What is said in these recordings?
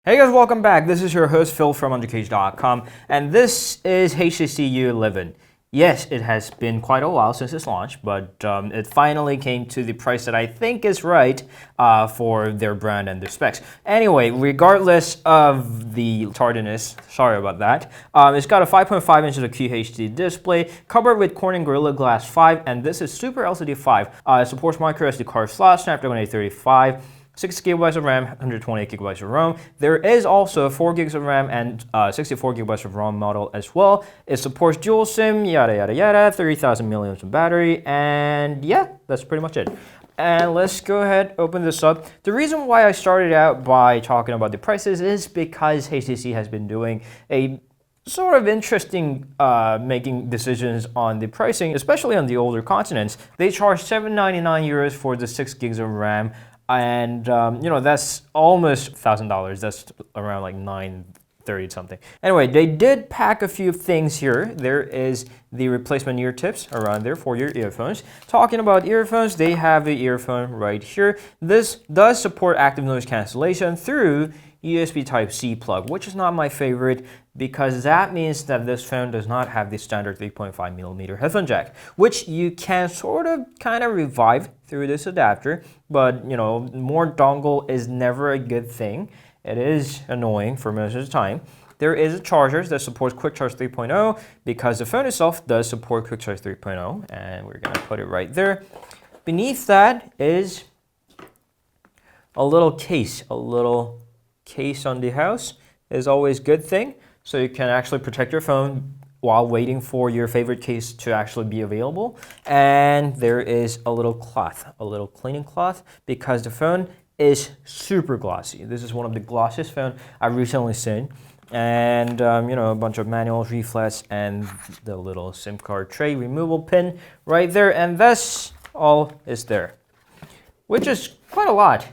Hey guys, welcome back. This is your host Phil from underKG.com, and this is HTC U11. Yes, it has been quite a while since its launch, but it finally came to the price that I think is right for their brand and their specs. Anyway, regardless of the tardiness, sorry about that, it's got a 5.5 inches of QHD display, covered with Corning Gorilla Glass 5, and this is Super LCD 5. It supports micro SD card slot, Snapdragon 835. 6 gigabytes of RAM, 128 gigabytes of ROM. There is also 4 gigs of RAM and 64 gigabytes of ROM model as well. It supports dual SIM, yada yada yada, 30,000 milliamps of battery, and yeah, that's pretty much it. And let's go ahead, open this up. The reason why I started out by talking about the prices is because HTC has been doing a sort of interesting making decisions on the pricing, especially on the older continents. They charge €799 for the 6 gigs of RAM. And that's almost $1,000. That's around like $930 something. Anyway, they did pack a few things here. There is the replacement ear tips around there for your earphones. Talking about earphones, they have the earphone right here. This does support active noise cancellation through USB Type-C plug, which is not my favorite because that means that this phone does not have the standard 3.5mm headphone jack, which you can kind of revive through this adapter, but more dongle is never a good thing. It is annoying for most of the time. There is a charger that supports Quick Charge 3.0 because the phone itself does support Quick Charge 3.0, and we're gonna put it right there. Beneath that is a little case, on the house is always a good thing, so you can actually protect your phone while waiting for your favorite case to actually be available. And there is a little cloth, a little cleaning cloth, because the phone is super glossy. This is one of the glossiest phones I've recently seen. And a bunch of manuals, reflex, and the little SIM card tray removal pin right there, and that's all is there, which is quite a lot.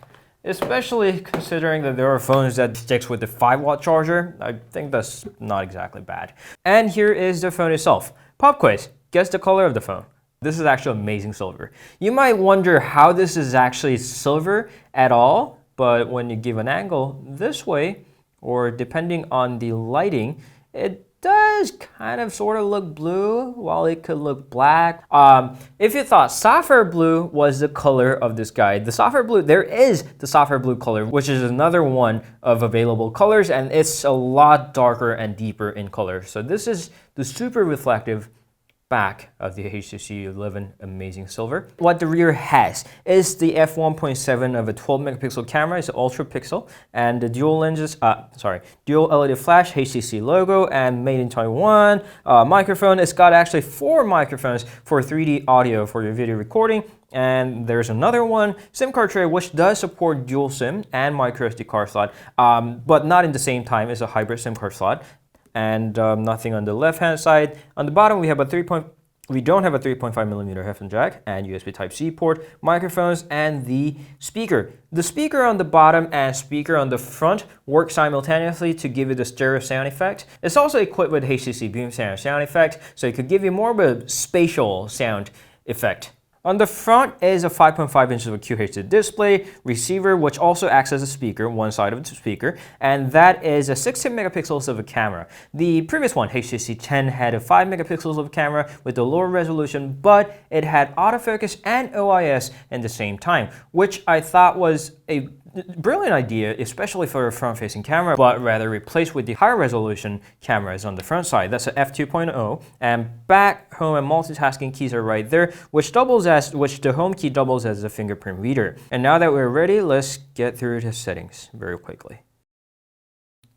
Especially considering that there are phones that sticks with the 5-watt charger. I think that's not exactly bad. And here is the phone itself. Pop quiz, guess the color of the phone. This is actually amazing silver. You might wonder how this is actually silver at all, but when you give an angle this way, or depending on the lighting, it does kind of sort of look blue while it could look black. If you thought sapphire blue was the color of this guy, the sapphire blue, there is the sapphire blue color, which is another one of available colors, and it's a lot darker and deeper in color. So this is the super reflective back of the HTC U11 amazing silver. What the rear has is the f1.7 of a 12 megapixel camera. It's an ultra pixel, and the dual LED flash, HTC logo, and made in Taiwan. Microphone, it's got actually 4 microphones for 3D audio for your video recording. And there's another one, SIM card tray, which does support dual SIM and micro SD card slot, but not in the same time. It's a hybrid SIM card slot. And nothing on the left-hand side. On the bottom, we don't have a 3.5mm headphone jack and USB Type-C port, microphones, and the speaker. The speaker on the bottom and speaker on the front work simultaneously to give you the stereo sound effect. It's also equipped with HTC Beam sound effect, so it could give you more of a spatial sound effect. On the front is a 5.5 inches of QHD display, receiver, which also acts as a speaker, one side of the speaker, and that is a 16 megapixels of a camera. The previous one, HTC 10, had a 5 megapixels of a camera with a lower resolution, but it had autofocus and OIS at the same time, which I thought was a brilliant idea, especially for a front-facing camera, but rather replaced with the higher resolution cameras on the front side. That's an f2.0, and back, home, and multitasking keys are right there, which the home key doubles as a fingerprint reader. And now that we're ready, let's get through the settings very quickly.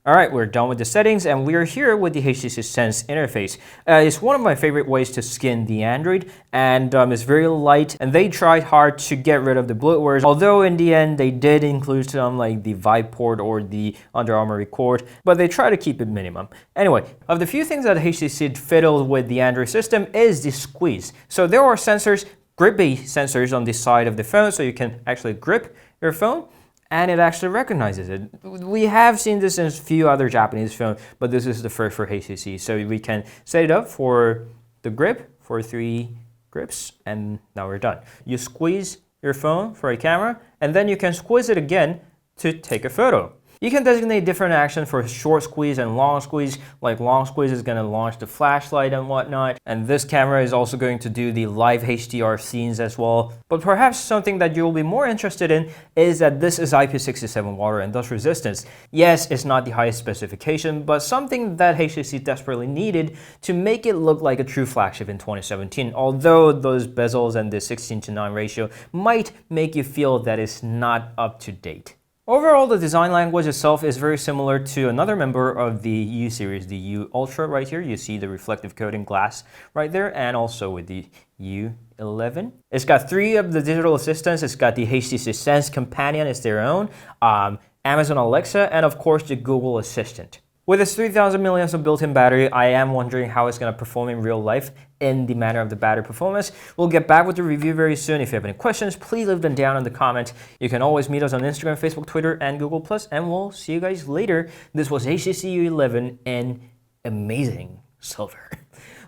All right, we're done with the settings, and we are here with the HTC Sense interface. It's one of my favorite ways to skin the Android, and it's very light, and they tried hard to get rid of the bloatwares, although in the end they did include some like the Vibe port or the Under Armour Record, but they try to keep it minimum. Anyway, of the few things that HTC fiddled with the Android system is the squeeze. So there are sensors, grip-based sensors on the side of the phone, so you can actually grip your phone, and it actually recognizes it. We have seen this in a few other Japanese phones, but this is the first for HTC. So we can set it up for the grip for 3 grips, and now we're done. You squeeze your phone for a camera, and then you can squeeze it again to take a photo. You can designate different actions for short squeeze and long squeeze, like long squeeze is going to launch the flashlight and whatnot, and this camera is also going to do the live HDR scenes as well. But perhaps something that you'll be more interested in is that this is IP67 water and dust resistance. Yes, it's not the highest specification, but something that HTC desperately needed to make it look like a true flagship in 2017, although those bezels and the 16:9 ratio might make you feel that it's not up to date. Overall, the design language itself is very similar to another member of the U series, the U Ultra right here. You see the reflective coating glass right there, and also with the U11. It's got 3 of the digital assistants. It's got the HTC Sense Companion, it's their own, Amazon Alexa, and of course the Google Assistant. With its 3000 milliamps of built-in battery, I am wondering how it's going to perform in real life in the matter of the battery performance. We'll get back with the review very soon. If you have any questions, please leave them down in the comments. You can always meet us on Instagram, Facebook, Twitter, and Google+, and we'll see you guys later. This was HTC U11 in amazing silver.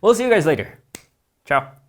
We'll see you guys later. Ciao.